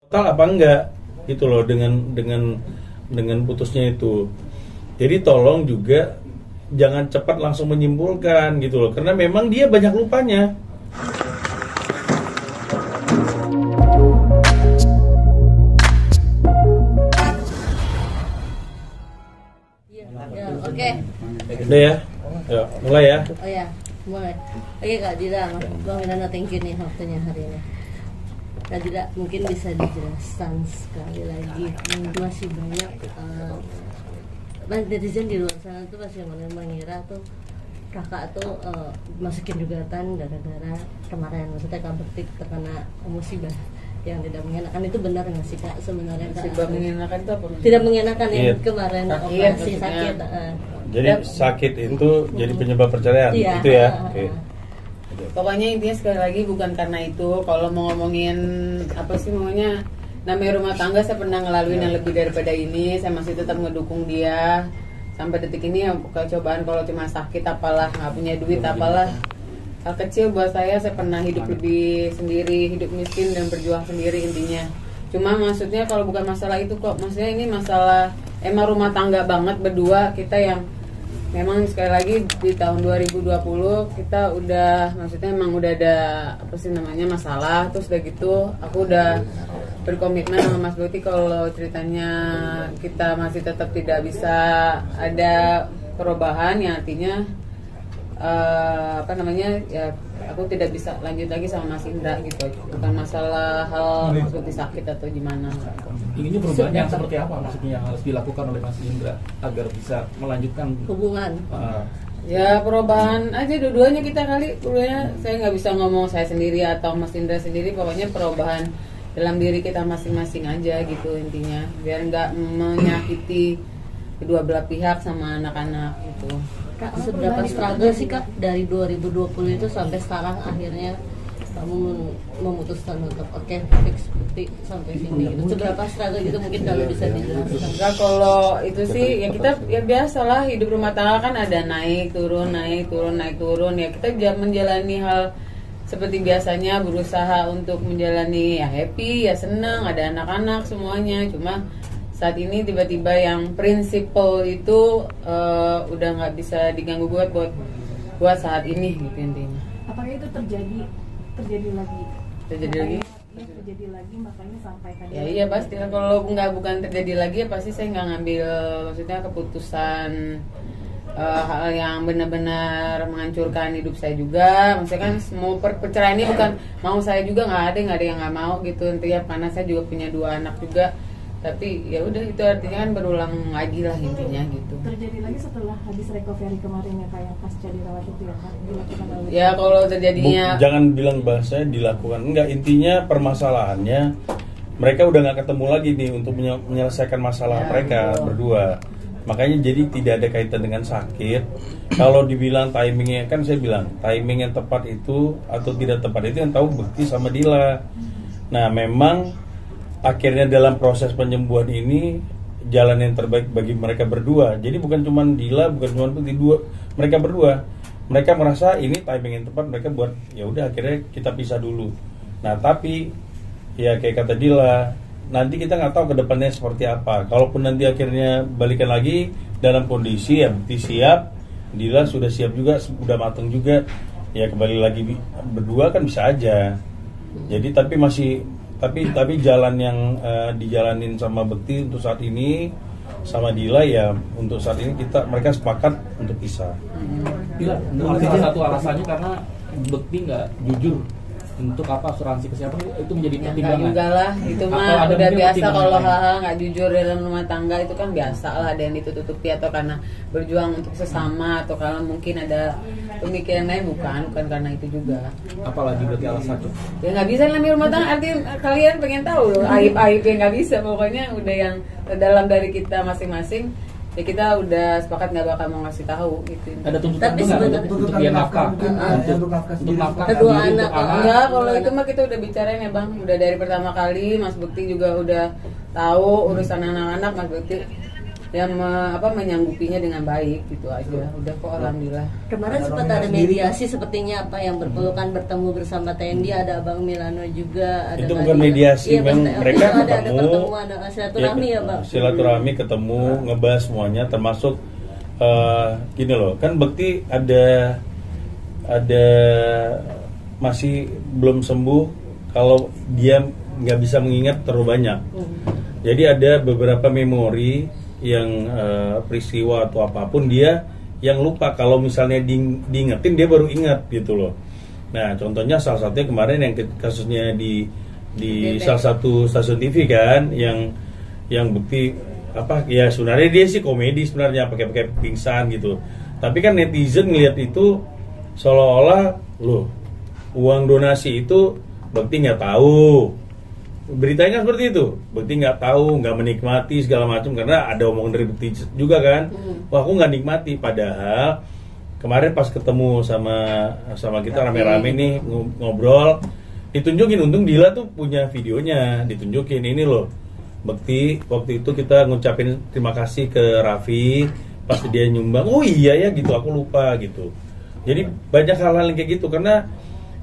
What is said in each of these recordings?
total apa enggak gitu loh dengan putusnya itu. Jadi tolong juga jangan cepat langsung menyimpulkan gitu loh, karena memang dia banyak lupanya. Oke. Udah ya? Yuk, mulai ya. Oh ya, mulai. Oke Kak Dira, Bang Winana, thank you nih waktunya hari ini. Kak Dira, mungkin bisa dijelaskan sekali lagi, masih banyak netizen di luar sana tuh masih mengira tuh kakak tuh masukin gugatan gara-gara kemarin, maksudnya Kak Bekti terkena musibah yang tidak mengenakan. Itu benar nggak sih Kak sebenarnya? Musibah mengenakan itu apa? Tidak mengenakan yang Iya. kemarin Iya, operasi sakit. Jadi sakit itu jadi penyebab perceraian, Iya. itu ya. Oke. Pokoknya intinya sekali lagi bukan karena itu. Kalau mau ngomongin apa sih namanya, namanya rumah tangga, saya pernah ngelaluin yang lebih daripada ini. Saya masih tetap ngedukung dia sampai detik ini. Ya cobaan kalau cuma sakit apalah, nggak punya duit apalah, hal kecil buat saya pernah hidup lebih sendiri, hidup miskin dan berjuang sendiri intinya. Cuma maksudnya kalau bukan masalah itu kok, maksudnya ini masalah emang rumah tangga banget berdua kita yang memang sekali lagi di tahun 2020 kita udah, maksudnya emang udah ada apa sih namanya masalah. Terus udah gitu aku udah berkomitmen sama Mas Bekti kalau ceritanya kita masih tetap tidak bisa ada perubahan, ya artinya apa namanya ya aku tidak bisa lanjut lagi sama Mas Indra gitu. Bukan masalah hal Mas Bekti sakit atau gimana. Ini perubahan yang seperti apa maksudnya yang harus dilakukan oleh Mas Indra agar bisa melanjutkan hubungan? Ya perubahan aja dua-duanya kita kali. Dua-duanya saya nggak bisa ngomong saya sendiri atau Mas Indra sendiri. Pokoknya perubahan dalam diri kita masing-masing aja gitu intinya. Biar nggak menyakiti kedua belah pihak sama anak-anak gitu. Kak, seberapa struggle sih Kak dari 2020 itu sampai sekarang akhirnya kamu memutuskan untuk oke, fix Bekti sampai sini gitu. Seberapa struggle gitu mungkin kalau bisa dijelaskan? Enggak, kalau itu sih ya kita ya biasalah, hidup rumah tangga kan ada naik turun naik turun naik turun. Ya kita menjalani hal seperti biasanya, berusaha untuk menjalani ya happy, ya senang, ada anak-anak semuanya. Cuma saat ini tiba-tiba yang prinsipal itu udah nggak bisa diganggu buat saat ini gitu intinya. Apakah itu terjadi lagi? Terjadi lagi makanya sampaikan. Ya iya pasti, kalau bukan terjadi lagi ya pasti saya nggak ngambil maksudnya keputusan hal yang benar-benar menghancurkan hidup saya juga. Maksudnya kan semua perceraian ini bukan mau saya juga, nggak ada yang nggak mau gitu intinya, karena saya juga punya 2 anak juga. Tapi ya udah, itu artinya kan berulang lagi lah intinya gitu. Terjadi lagi setelah habis recovery kemarin ya kayak pasca dirawat itu ya Kak, dilakukan oleh. Ya kalau terjadinya Jangan bilang bahasanya dilakukan, enggak, intinya permasalahannya mereka udah nggak ketemu lagi nih untuk menyelesaikan masalah mereka berdua. Makanya jadi tidak ada kaitan dengan sakit. Kalau dibilang timingnya, kan saya bilang timing yang tepat itu atau tidak tepat itu yang tahu Bekti sama Dila. Nah memang akhirnya dalam proses penyembuhan ini jalan yang terbaik bagi mereka berdua. Jadi bukan cuma Dila, bukan cuma Bekti, mereka berdua. Mereka merasa ini timing yang tepat, mereka buat ya udah akhirnya kita pisah dulu. Nah tapi ya kayak kata Dila, nanti kita nggak tahu kedepannya seperti apa. Kalaupun nanti akhirnya balikan lagi dalam kondisi ya Bekti siap, Dila sudah siap juga, sudah matang juga, ya kembali lagi berdua kan bisa aja. Jadi tapi jalan yang dijalanin sama Bekti untuk saat ini sama Dila ya untuk saat ini mereka sepakat untuk pisah. Dila, salah satu alasannya karena Bekti nggak jujur untuk apa asuransi kesehatan itu menjadi ya enggak pertimbangan. juga lah, itu mah udah biasa kalau hal-hal nggak jujur dalam rumah tangga itu kan biasa lah, ada yang ditutupi atau karena berjuang untuk sesama atau kalau mungkin ada pemikiran lain, bukan karena itu juga. Apalagi berarti alasannya. Ya nggak bisa namanya rumah tangga, artinya kalian pengen tahu loh aib-aib yang nggak bisa, pokoknya udah yang dalam dari kita masing-masing. Ya kita udah sepakat nggak bakal mau ngasih tahu gitu. Ada tuntutan Tapi juga sebenarnya- untuk biaya nafkah, untuk nafkah Kedua untuk anak. Enggak, kalau itu mah kita udah bicarain ya Bang. Udah dari pertama kali Mas Bekti juga udah tahu urusan anak-anak. Mas Bekti menyanggupinya dengan baik gitu aja. Udah kok alhamdulillah. Kemarin sempat ada mediasi sepertinya apa yang berpelukan bertemu bersama TNI, ada Bang Milano juga. Ada Itu bukan mediasi, memang mereka ada ketemu. pertemuan, ada silaturahmi ya Bang. Silaturahmi ketemu, ngebahas semuanya, termasuk gini loh, kan Bekti ada masih belum sembuh kalau dia nggak bisa mengingat terlalu banyak. Jadi ada beberapa memori yang peristiwa atau apapun dia yang lupa, kalau misalnya diingetin dia baru ingat gitu loh. Nah contohnya salah satunya kemarin yang kasusnya di salah satu stasiun TV kan, yang bukti apa ya, sebenarnya dia sih komedi sebenarnya, pakai pingsan gitu. Tapi kan netizen ngelihat itu seolah-olah loh, uang donasi itu Bekti nggak tahu. Beritanya seperti itu, Bekti nggak tahu, nggak menikmati segala macam, karena ada omongan dari Bekti juga kan. Wah aku nggak nikmati, padahal kemarin pas ketemu sama kita rame-rame nih ngobrol, ditunjukin, untung Dila tuh punya videonya, ditunjukin ini loh, Bekti waktu itu kita ngucapin terima kasih ke Raffi pas dia nyumbang. Oh iya ya gitu, aku lupa gitu. Jadi banyak hal-hal yang kayak gitu, karena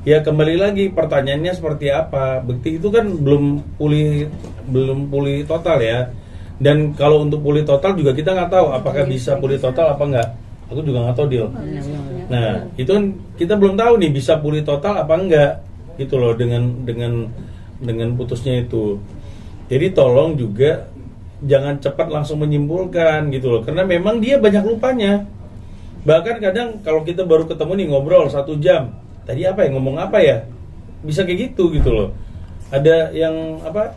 ya kembali lagi pertanyaannya seperti apa. Bekti itu kan belum pulih total ya. Dan kalau untuk pulih total juga kita nggak tahu apakah bisa pulih total apa enggak. Aku juga nggak tahu, Dil. Nah itu kan kita belum tahu nih bisa pulih total apa enggak gitu loh dengan putusnya itu. Jadi tolong juga jangan cepat langsung menyimpulkan gitu loh, karena memang dia banyak lupanya. Bahkan kadang kalau kita baru ketemu nih ngobrol 1 jam, tadi apa ya, ngomong apa ya, bisa kayak gitu loh. Ada yang apa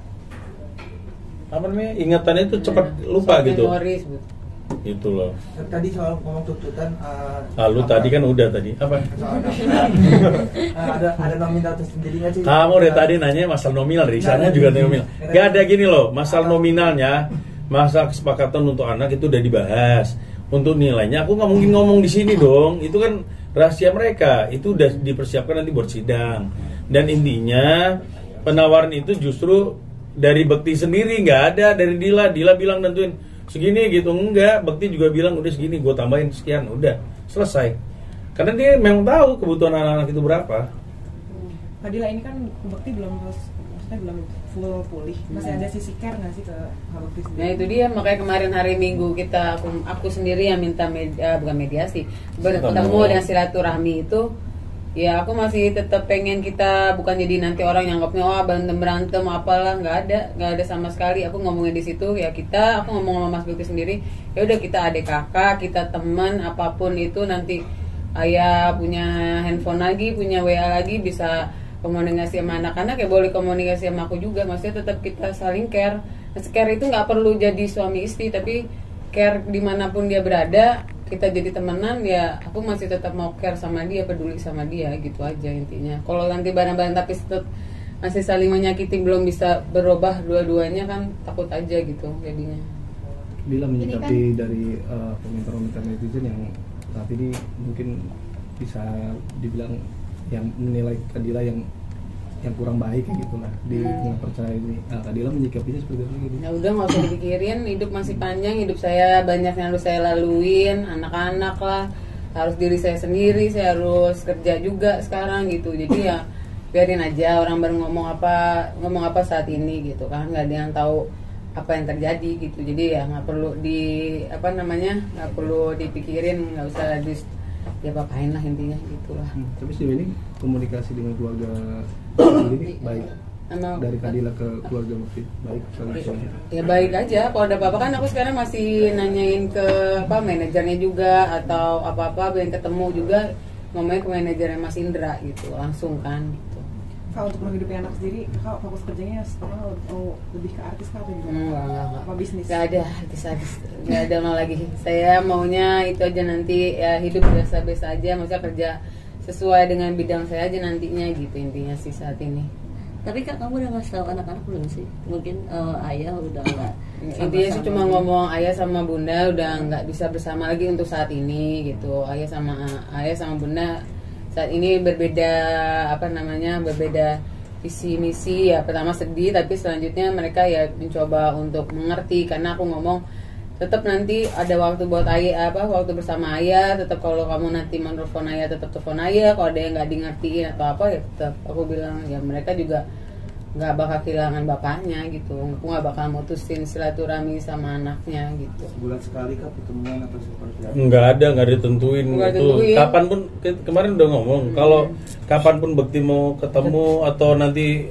namanya, ingatannya itu cepat lupa gitu. Memoris, Itu loh. Tadi soal ngomong tuntutan. Lu tadi kan udah tadi apa? Ada nominal tersendiri nggak sih? Kamu dari tadi nanya masalah nominal, dari sana juga nominal. Gak ada gini loh, masalah nominalnya, masalah kesepakatan untuk anak itu udah dibahas. Untuk nilainya aku nggak mungkin ngomong di sini dong, itu kan rahasia mereka, itu udah dipersiapkan nanti buat sidang. Dan intinya penawaran itu justru dari Bekti sendiri, nggak ada dari Dila bilang tentuin segini gitu, enggak. Bekti juga bilang udah segini, gue tambahin sekian, udah selesai. Karena dia memang tahu kebutuhan anak-anak itu berapa. Fadila, ini kan Bekti belum full pulih, masih ada sisi care nggak sih ke Bekti sendiri? Nah itu dia, makanya kemarin hari Minggu aku sendiri yang minta bukan mediasi, bertemu dan silaturahmi itu. Ya aku masih tetap pengen kita bukan jadi nanti orang yang anggapnya wah berantem apalah, nggak ada sama sekali. Aku ngomongnya di situ ya, aku ngomong sama Mas Bekti sendiri, ya udah kita adik kakak, kita teman, apapun itu nanti ayah punya handphone lagi, punya WA lagi, bisa komunikasi sama anak-anak ya boleh komunikasi sama aku juga. Maksudnya tetap kita saling care. Nah, care itu nggak perlu jadi suami istri, tapi care dimanapun dia berada, kita jadi temenan ya, aku masih tetap mau care sama dia, peduli sama dia, gitu aja intinya. Kalau nanti barang-barang tapi masih saling menyakiti, belum bisa berubah dua-duanya kan takut aja gitu jadinya. Bila menyikapi dari komentar-komentar netizen yang saat ini mungkin bisa dibilang yang menilai Kadila yang kurang baik kayak gitulah di nggak percaya ini. Kadila menyikapinya seperti apa gitu? Ya udah nggak usah dipikirin, hidup masih panjang, hidup saya banyak yang harus saya laluin, anak-anak lah, harus diri saya sendiri, saya harus kerja juga sekarang gitu. Jadi ya biarin aja orang baru ngomong apa saat ini gitu kan, nggak ada yang tahu apa yang terjadi gitu. Jadi ya nggak perlu nggak perlu dipikirin, nggak usah ya apain lah intinya gitulah. Tapi sejauh ini komunikasi dengan keluarga sendiri baik. Dari Kadila ke keluarga Bekti baik. Ya baik aja. Kalau ada apa-apa kan aku sekarang masih nanyain ke manajernya juga, atau apa-apa yang ketemu juga ngomongnya ke manajernya Mas Indra gitu langsung kan gitu. Kalau untuk menghidupi anak sendiri, Kak, fokus kerjanya setelah lebih ke artis Kak atau gimana? Enggak. Apa bisnis? Gak ada artis, gak ada mau lagi. Saya maunya itu aja nanti ya, hidup biasa-biasa aja, maksudnya kerja sesuai dengan bidang saya aja nantinya gitu intinya sih saat ini. Tapi Kak, kamu udah ngasih tahu anak-anak belum sih? Mungkin ayah udah nggak. Intinya sih cuma ngomong ayah sama bunda udah nggak bisa bersama lagi untuk saat ini gitu. Ayah sama bunda saat ini berbeda berbeda visi misi ya. Pertama sedih, tapi selanjutnya mereka ya mencoba untuk mengerti, karena aku ngomong tetap nanti ada waktu buat ayah waktu bersama ayah, tetap kalau kamu nanti menelpon ayah tetap telepon ayah, kalau ada yang nggak di ngertiin atau apa ya tetap aku bilang ya mereka juga nggak bakal kehilangan bapaknya gitu, aku nggak bakal mutusin silaturahmi sama anaknya gitu. Sebulan sekali kah pertemuan atau seperti apa? Nggak ditentuin Nggak itu. ditentuin. Kapanpun kemarin udah ngomong kalau kapanpun Bekti mau ketemu atau nanti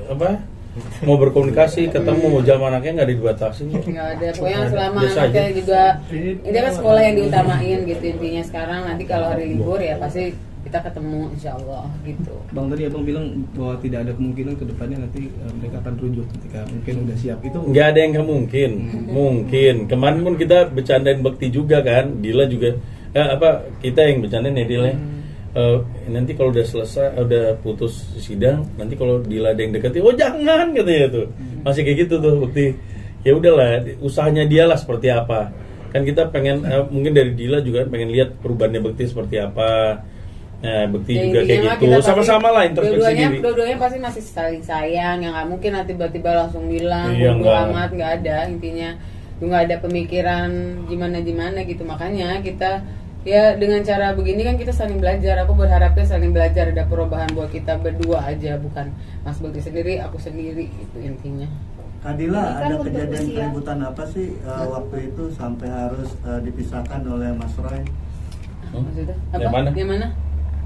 mau berkomunikasi ketemu mau jam anaknya nggak dibatasi. Nggak ada, pokoknya selama Biasa anaknya aja. juga ini kan sekolah yang diutamain gitu intinya. Sekarang nanti kalau hari libur ya pasti kita ketemu insya Allah gitu. Bang tadi abang bilang bahwa tidak ada kemungkinan kedepannya nanti mereka akan rujuk ketika mungkin udah siap itu. Nggak ada yang nggak mungkin. Mungkin kemarin pun kita bercandain Bekti juga kan, Dila juga kita yang bercandain ya Dila. Nanti kalau udah selesai, udah putus sidang, nanti kalau Dila ada yang deketi, oh jangan katanya tuh, masih kayak gitu tuh Bekti. Ya udahlah, usahanya dia lah seperti apa. Kan kita pengen mungkin dari Dila juga pengen lihat perubahannya Bekti seperti apa. Nah, Bekti juga kayak gitu, sama-sama lah introspeksi diri. Dua-duanya pasti masih saling sayang, yang nggak mungkin nanti tiba-tiba langsung bilang Iya, bodo nggak. amat, nggak ada intinya, nggak ada pemikiran gimana gitu. Makanya kita ya dengan cara begini kan kita saling belajar. Aku berharapnya saling belajar, ada perubahan buat kita berdua aja, bukan Mas Bekti sendiri, aku sendiri, itu intinya. Kadila, Ini kan ada untuk kejadian usia. keributan apa sih waktu itu sampai harus dipisahkan oleh Mas Roy? Maksudnya apa? Yang mana? Yang mana?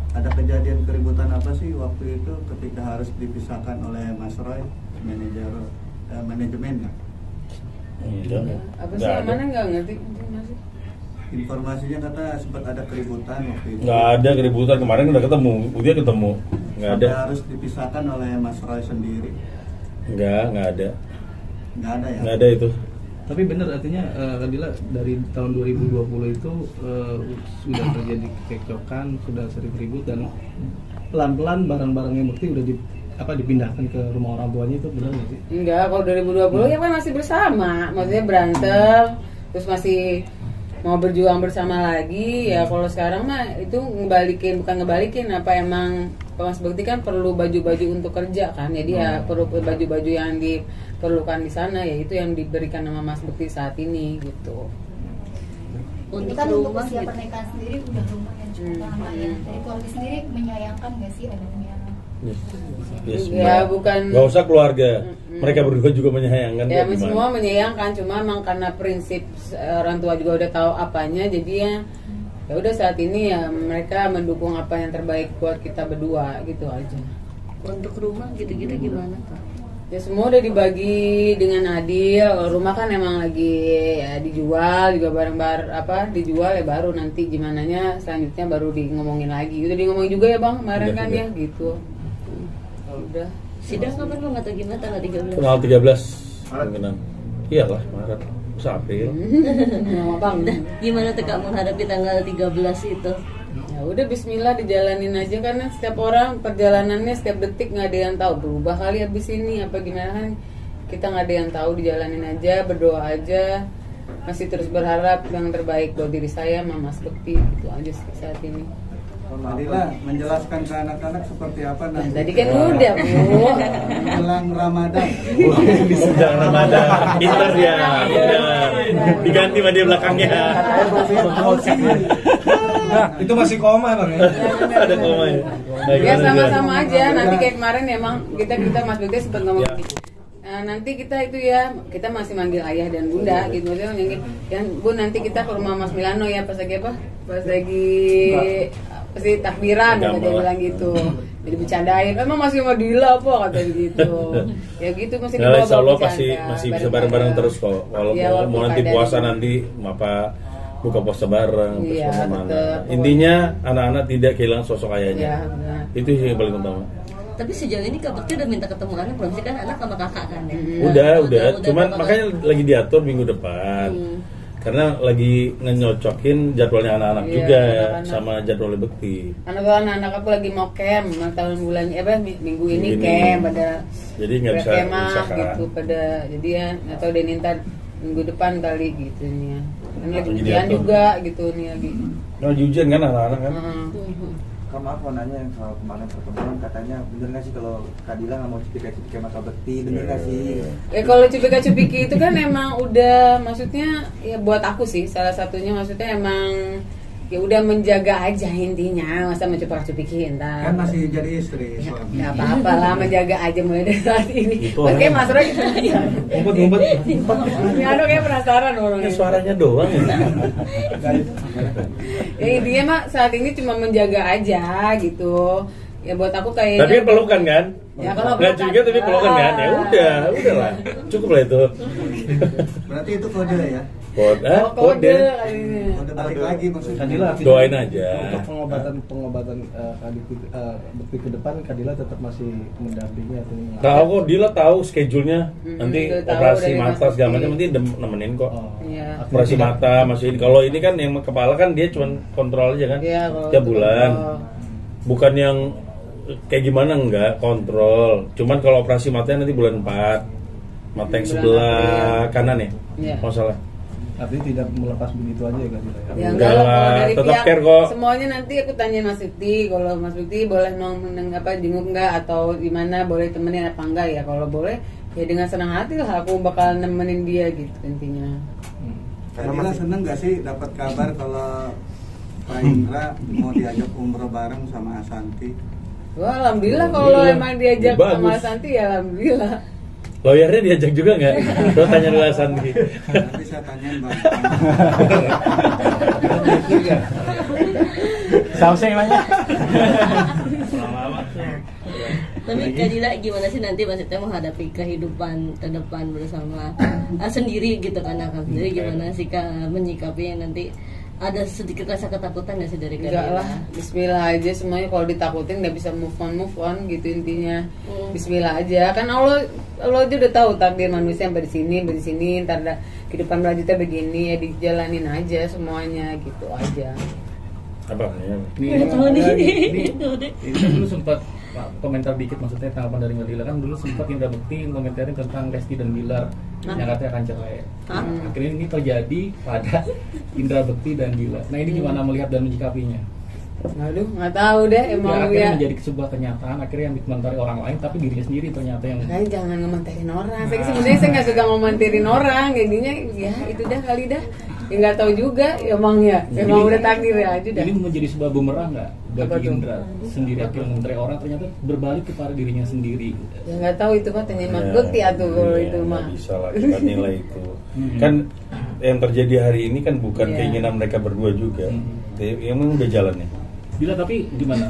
Ada kejadian keributan apa sih waktu itu ketika harus dipisahkan oleh Mas Roy, manajemen ya? Apa sih yang mana nggak ngerti? Masih. Informasinya kata sempat ada keributan waktu itu. Nggak ada keributan, kemarin udah ketemu, dia ketemu. Nggak ada. Sampai harus dipisahkan oleh Mas Roy sendiri. Nggak ada. Nggak ada ya? Nggak ada itu. Tapi benar artinya Kadila dari tahun 2020 itu sudah terjadi kecekcokan, sudah sering ribut dan pelan-pelan barang-barangnya Bekti udah dipindahkan ke rumah orang tuanya, itu benar nggak sih? Enggak, kalau 2020 ya kan masih bersama, maksudnya berantem, terus masih mau berjuang bersama lagi. Ya kalau sekarang mah itu bukan ngebalikin, apa emang Mas Bekti kan perlu baju-baju untuk kerja kan, jadi ya perlu baju-baju yang diperlukan di sana, ya itu yang diberikan sama Mas Bekti saat ini gitu. Ini Untuk kan untuk rumah usia gitu. pernikahan sendiri udah lumayan cukup lama ya. Dari keluarga sendiri menyayangkan nggak sih adanya? Yes, Ya, bukan. Nggak usah keluarga, mereka berdua juga menyayangkan. Ya kok, gimana? semua menyayangkan, cuma emang karena prinsip orang tua juga udah tahu apanya, jadi ya udah saat ini ya mereka mendukung apa yang terbaik buat kita berdua gitu aja. Untuk rumah gitu-gitu gimana Kak? Ya semua udah dibagi dengan adil. Rumah kan emang lagi ya dijual juga dijual ya, baru nanti gimananya selanjutnya baru ngomongin lagi. Udah ngomongin juga ya Bang kemarin kan ya gitu. Udah. Sidang kapan Bang atau gimana tanggal 13? Tanggal 13 kemungkinan. Iyalah, Maret. April. Nah, Bang. Gimana tuh Kak menghadapi tanggal 13 itu? Ya udah bismillah dijalanin aja, karena setiap orang perjalanannya setiap detik nggak ada yang tahu, berubah kali habis ini apa gimana kan, kita nggak ada yang tahu, dijalanin aja, berdoa aja, masih terus berharap yang terbaik buat diri saya sama Mas Bekti, itu aja sih saat ini. Kadila menjelaskan ke anak-anak seperti apa nanti. Tadi kan udah Bu. Menjelang Ramadan. Di sedang Ramadan. Pinter ya, benar. Diganti sama dia belakangnya. Itu masih koma bang ya? Ada koma ya. Nah, Ya gimana, sama-sama Jan? aja. Nanti kayak kemarin emang kita Mas Bekti sempat ngomong Ya. gitu. Nanti kita itu ya, kita masih manggil ayah dan bunda gitu, maksudnya manggil, yang Bu nanti kita ke rumah Mas Milano ya pas lagi pasti takbiran kata dia bilang gitu. Jadi bercandain, emang masih mau Dila apa kata gitu. Ya gitu masih Nggak, dibawa insya Allah bercanda, masih bisa bareng-bareng terus kok. Kalau Iya, mau walaupun nanti keadaan puasa ini. nanti apa buka puasa bareng terus Iya, kemana-mana. tetep. Intinya anak-anak tidak kehilangan sosok ayahnya. Iya, benar. Itu sih yang paling utama. Tapi sejauh ini Kak Bekti udah minta ketemu anak belum sih? Kan anak sama kakak kan ya? Udah. Cuman berapa makanya lagi diatur minggu depan. Karena lagi ngenyocokin jadwalnya anak-anak Iya, juga anak-anak. sama jadwalnya Bekti. Anak aku lagi mau camp tahun bulannya minggu ini Ini. camp pada Jadi nggak bisa kemah misalkan. gitu pada, jadi ya atau Deninta minggu depan kali gitu nih ya. Kan lagi Lagi ujian diatur. juga gitu nih lagi. Nah, ujian kan anak-anak kan. Heeh. Kak maaf mau nanya yang soal kemarin pertemuan, katanya bener nggak sih kalau Kak Dila nggak mau cipika-cipiki sama Kak Bekti, bener nggak sih? Kalau cipika-cipiki itu kan emang udah, maksudnya ya buat aku sih salah satunya, maksudnya emang ya udah menjaga aja intinya, masa mencipika-cipiki entar. Kan masih jadi istri suami. Ya apa-apa lah, menjaga aja mulai dari saat ini. Pakai Mas Roy gitu. Ngumpet. Ya aduh kayak penasaran orangnya. Suaranya doang ya. Ya intinya mah saat ini cuma menjaga aja gitu. Ya buat aku kayaknya. Tapi pelukan kan? Ya kalau nggak juga tapi pelukan kan? Ya udah lah, cukup lah itu. Berarti itu kode ya? Kode. Kode balik lagi maksudnya. Kadila Doain aja. Untuk pengobatan Bekti ke depan, Kadila tetap masih mendampingi atau Tahu kok, Dila tahu schedule-nya. Nanti udah tahu operasi dari mata Mas segala Bekti. macam nanti nemenin kok. Iya. Operasi mata masih ini. Kalau ini kan yang kepala kan dia cuma kontrol aja kan. Iya, kalau Tiap itu bulan. kontrol. Bukan yang kayak gimana enggak kontrol. Cuman kalau operasi matanya nanti bulan 4. Mata yang Bulan sebelah kanan ya. Iya. Kalau salah. Artinya tidak melepas begitu aja ya Kadila ya? Ya Enggak enggak lah, lah, kalau dari tetap pihak care kok. semuanya nanti aku tanya Mas Bekti, kalau Mas Bekti boleh jenguk enggak atau gimana, boleh temenin apa enggak ya, kalau boleh ya dengan senang hati lah aku bakal nemenin dia gitu intinya. Kadila seneng gak sih dapat kabar kalau Pak Indra mau diajak umroh bareng sama Asanti? Wah, alhamdulillah kalau Alhamdulillah. emang diajak Bagus. sama Santi ya alhamdulillah. Lawyernya diajak juga nggak? Lo tanya dulu Sandi. Nanti saya tanyain Bang. Sausnya yang nanya. Tapi Kadila gimana sih nanti maksudnya menghadapi kehidupan ke depan bersama sendiri gitu kan, akan sendiri gimana sih Kak menyikapinya nanti? Ada sedikit rasa ketakutan nggak sih dari Kadila? Enggak lah, bismillah aja semuanya, kalau ditakutin nggak bisa move on gitu intinya. Bismillah aja, kan Allah aja udah tahu takdir manusia sampai di sini, ntar ada kehidupan berlanjutnya begini, ya dijalanin aja semuanya gitu aja. Apa ya? Ini dulu sempat komentar dikit, maksudnya tanggapan dari Kadila kan dulu sempat Indra Bekti komentarin tentang Lesti dan Bilar yang katanya akan cerai. Akhirnya ini terjadi pada Indra Bekti dan Bilar. Nah ini gimana melihat dan menyikapinya? Aduh, nggak tahu deh emang Akhirnya ya. menjadi sebuah kenyataan, akhirnya yang dikomentari orang lain tapi dirinya sendiri ternyata yang Jangan ngomentarin orang. Sebenarnya saya nggak suka ngomentarin orang, jadinya ya itu dah kali dah. Ya nggak tahu juga, emang udah takdir ya aja dah. ini menjadi sebuah bumerang nggak Apa bagi tuh? Indra sendiri, akhirnya mengomentari orang ternyata berbalik kepada dirinya sendiri. Ya nggak tahu itu mah tanya Mas Bekti atuh kalau itu mah. Nggak bisa lah kita nilai itu. Kan yang terjadi hari ini kan bukan Iya. keinginan mereka berdua juga. Emang udah jalannya. Bila tapi gimana?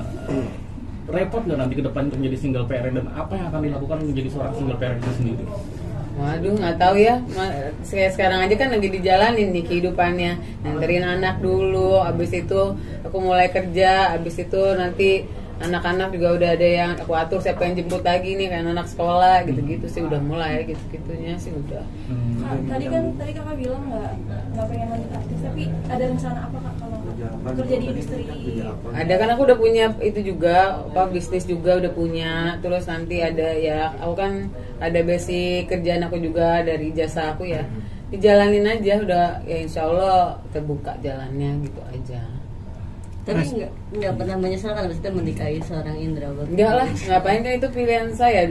Repot nggak nanti ke depan untuk menjadi single parent, dan apa yang akan dilakukan menjadi seorang single parent itu sendiri? Waduh, nggak tahu ya. Sekarang aja kan lagi dijalanin nih kehidupannya. Nganterin anak dulu, abis itu aku mulai kerja, abis itu nanti anak-anak juga udah ada yang aku atur siapa yang jemput lagi nih, kan anak sekolah gitu-gitu sih udah mulai gitu-gitunya sih udah. Tadi kakak bilang nggak pengen lanjut artis, tapi ada rencana apa kak kalau kerja di industri? Ada kan, aku udah punya itu juga, bisnis juga udah punya. Terus nanti ada ya, aku kan ada basic kerjaan aku juga dari jasa aku ya. Dijalanin aja udah ya, insya Allah terbuka jalannya gitu aja. Tapi nggak pernah menyesal kan maksudnya menikahi seorang Indra Bekti? Enggak lah, ngapain, kan itu pilihan saya,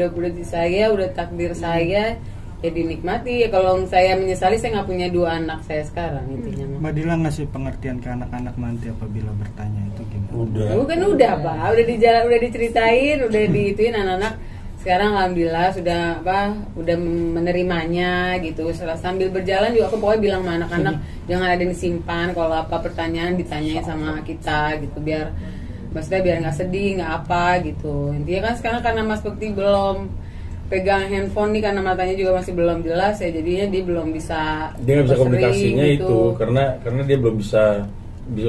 udah takdir saya, ya dinikmati. Ya kalau saya menyesali, saya nggak punya 2 anak saya sekarang intinya. Mbak Dila ngasih pengertian ke anak-anak nanti apabila bertanya itu gimana? Udah Pak, udah diceritain, udah diituin anak-anak. Sekarang alhamdulillah udah menerimanya gitu. Sambil berjalan juga aku pokoknya bilang sama anak-anak jangan ada yang disimpan, kalau apa pertanyaan ditanyain sama kita gitu, biar maksudnya biar nggak sedih, nggak apa gitu. Intinya kan sekarang karena Mas Bekti belum pegang handphone nih, karena matanya juga masih belum jelas ya, jadinya dia belum bisa komunikasinya gitu. itu karena dia belum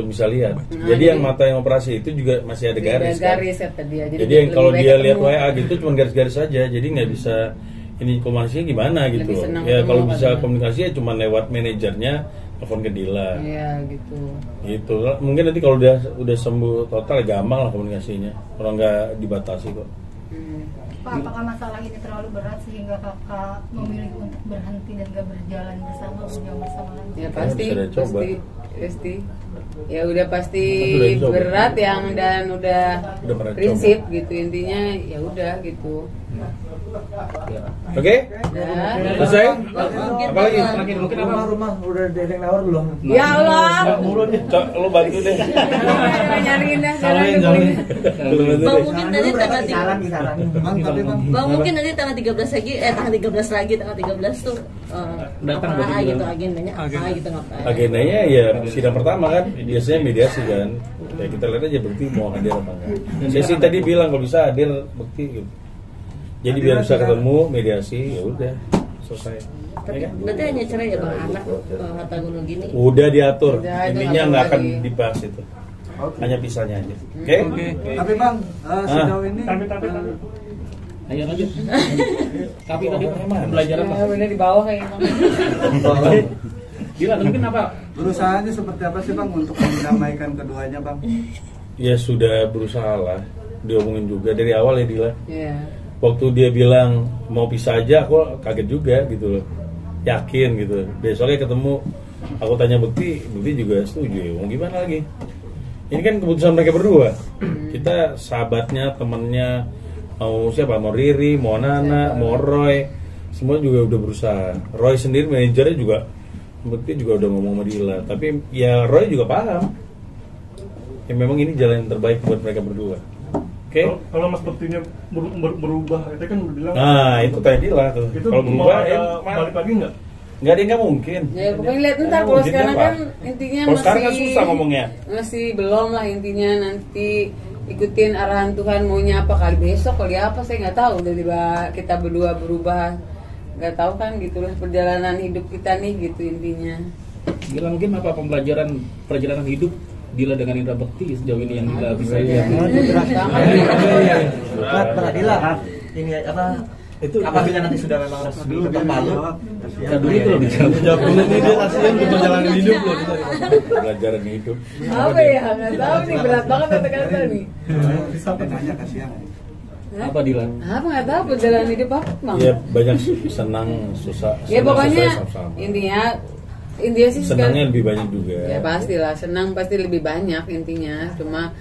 bisa lihat. Jadi yang mata yang operasi itu juga masih ada garis. Garis ya tadi ya. Jadi yang kalau dia lihat WA gitu cuma garis-garis saja. Jadi nggak bisa ini komunikasinya gimana gitu. Ya kalau bisa komunikasi ya cuma lewat manajernya, telepon ke Dila. Iya gitu. Gitu. Mungkin nanti kalau udah sembuh total ya gampang lah komunikasinya. Kalau nggak dibatasi kok. Pak, apakah masalah ini terlalu berat sehingga kakak memilih untuk berhenti dan gak berjalan bersama lagi? Ya pasti Pasti. Ya udah pasti berat yang dan udah prinsip coba. Gitu intinya ya udah gitu. Oke? Selesai? Apalagi? Mungkin rumah udah ada yang nawar belum? Ya Allah. Lu bantu deh. Nyariin dah. Bang mungkin tadi tanggal Bang mungkin nanti tanggal 13 lagi, tanggal 13 tuh datang apa gitu agendanya apa gitu ngapain? Agendanya ya sidang pertama kan, biasanya mediasi kan. Ya kita lihat aja bukti mau hadir apa enggak. Saya sih tadi bilang kalau bisa hadir bukti gitu. Jadi biar bisa ketemu mediasi ya udah selesai. Tapi berarti hanya cerai ya bang anak kata gunung gini. Udah diatur, intinya nggak akan dibahas itu. Hanya pisahnya aja. Oke? Tapi bang sejauh ini ayo lanjut. Tapi tadi pembelajaran ya, bener di bawah kayaknya. Gila, mungkin apa? Berusahanya seperti apa sih bang untuk mendamaikan keduanya bang? Ya sudah berusaha lah, diomongin juga dari awal ya Dila. Iya. Waktu dia bilang mau pisah aja, aku kaget juga gitu loh, yakin gitu. Besoknya ketemu, aku tanya Bukti juga setuju. Ya, mau gimana lagi? Ini kan keputusan mereka berdua. Kita sahabatnya, temennya, mau siapa? Mau Riri, mau Nana, mau Roy, semua juga udah berusaha. Roy sendiri manajernya juga, Bukti juga udah ngomong sama Dila. Tapi ya Roy juga paham. Ya memang ini jalan yang terbaik buat mereka berdua. Oke. Kalau Mas Bektinya berubah, itu kan udah bilang. Nah, itu kayak Dila tuh. Kalau berubah, balik lagi nggak? Nggak ada yang nggak mungkin. Ya pokoknya lihat ntar kalau sekarang kan intinya masih. Sekarang kan susah ngomongnya. Masih belum lah intinya nanti ikutin arahan Tuhan maunya apa kali besok kali apa saya nggak tahu. Udah kita berdua berubah nggak tahu kan gitulah perjalanan hidup kita nih gitu intinya. Gila mungkin apa perjalanan hidup Dila dengan Indra Bekti sejauh ini yang Dila bisa lihat. Berat Dila. Ini apa? Itu apabila nanti sudah memang resmi ketok palu. Dulu itu loh Jawab dulu nih dia kasihan untuk perjalanan hidup loh. Pelajaran hidup. Apa ya? Nggak tahu nih berat banget kata-kata nih. Bisa nanya kasihan. Apa Dila? Apa nggak tahu perjalanan hidup apa Bang? Ya banyak senang susah. Ya pokoknya intinya sih senangnya lebih banyak juga. Ya pastilah senang pasti lebih banyak intinya. Cuma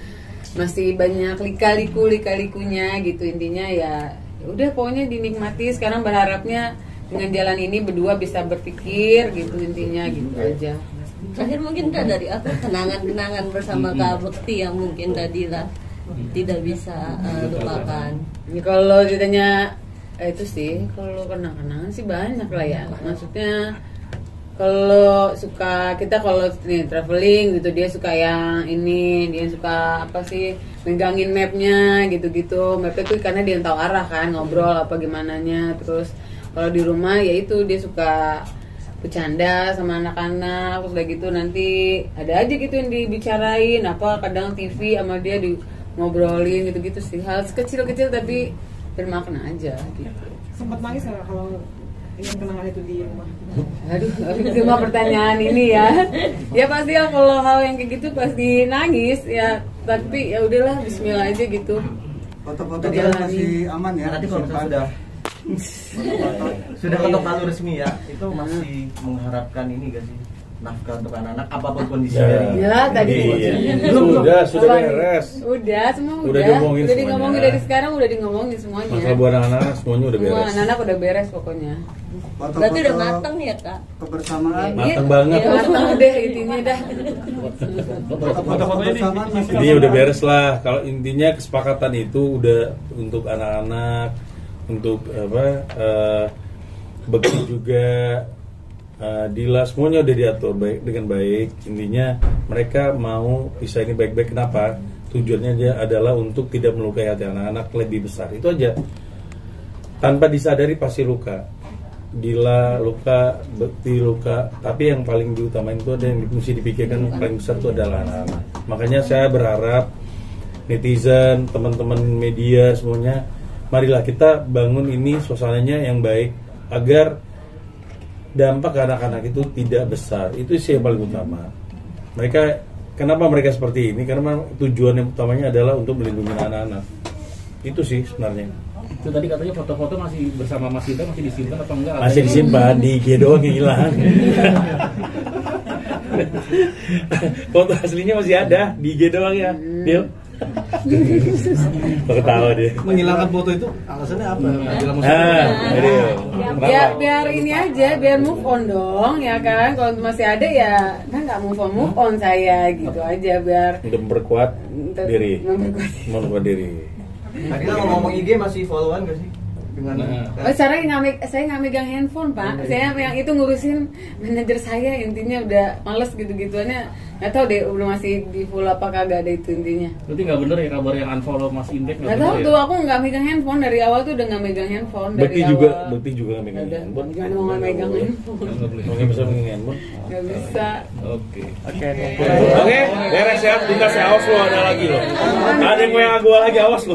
masih banyak lika-likunya gitu intinya ya. Udah pokoknya dinikmati. Sekarang berharapnya dengan jalan ini berdua bisa berpikir gitu intinya gitu aja. Terakhir mungkin Kak dari aku kenangan-kenangan bersama Kak Bekti yang mungkin tadi lah tidak bisa lupakan. Ini kalau ditanya itu sih kalau kenang-kenangan sih banyak lah ya. Maksudnya kalau suka kita kalau nih traveling gitu dia suka yang ini, dia suka apa sih megangin mapnya gitu-gitu. Mapnya tuh karena dia tahu arah kan, ngobrol apa gimana nya. Terus kalau di rumah ya itu dia suka bercanda sama anak-anak. Terus udah gitu nanti ada aja gitu yang dibicarain apa kadang TV sama dia di ngobrolin gitu-gitu sih. Hal kecil-kecil tapi bermakna aja gitu. Sempat nangis nggak kalau ingin kenangan itu di rumah? Aduh, cuma pertanyaan ini ya. Ya pasti lah kalau hal yang kayak gitu pasti nangis ya. Tapi ya udahlah, Bismillah aja gitu. Foto-foto masih aman ya. Nanti kalau misalnya sudah ketok palu resmi ya, itu masih mengharapkan ini gak sih? Nafkah untuk anak-anak apapun kondisinya. Ya tadi sudah beres. Udah semua udah diomongin dari sekarang udah ngomongin semuanya. Masalah buat anak-anak semuanya udah beres. Semua anak udah beres pokoknya. Berarti udah matang ya Kak? Kebersamaan. Matang banget. Ya, matang udah intinya dah. Ini udah beres lah. Kalau intinya kesepakatan itu udah untuk anak-anak, untuk Bekti juga. Dila semuanya udah diatur dengan baik. Intinya mereka mau pisah ini baik-baik. Kenapa? Tujuannya dia adalah untuk tidak melukai hati anak-anak lebih besar. Itu aja. Tanpa disadari pasti luka. Dila luka, Bekti luka. Tapi yang paling diutamain itu ada yang mesti dipikirkan paling besar itu adalah anak-anak. Makanya saya berharap netizen, teman-teman media semuanya, marilah kita bangun ini suasananya yang baik agar dampak ke anak-anak itu tidak besar. Itu sih yang paling utama. Kenapa mereka seperti ini? Karena tujuan yang utamanya adalah untuk melindungi anak-anak. Itu sih sebenarnya. Itu tadi katanya foto-foto masih bersama Mas Indra masih disimpan atau enggak? Masih disimpan di IG doang yang hilang. Foto aslinya masih ada di IG doang ya, Dil. Ketawa dia. Menghilangkan foto itu alasannya apa? Biar ini aja, biar move on dong, ya kan? Kalau masih ada ya, kan nggak move on saya gitu aja biar untuk memperkuat diri. Memperkuat diri. Tadi ngomong IG masih followan gak sih? Oh, saya nggak megang handphone, Pak. Saya yang itu ngurusin manajer saya, intinya udah males gitu-gituannya. Nggak tahu deh, udah masih di full apa kagak ada itu intinya. Berarti nggak bener ya kabar yang unfollow Mas Indek? Nggak tahu tuh, aku nggak megang handphone dari awal tuh udah nggak megang handphone dari Bekti awal. Bekti juga nggak megang handphone. Jangan mau nggak megang handphone. Nggak bisa megang handphone. Nggak bisa. Oke, beres ya. Bentar saya awas lo, ada lagi lo. Ada yang mau yang gua lagi, awas lo.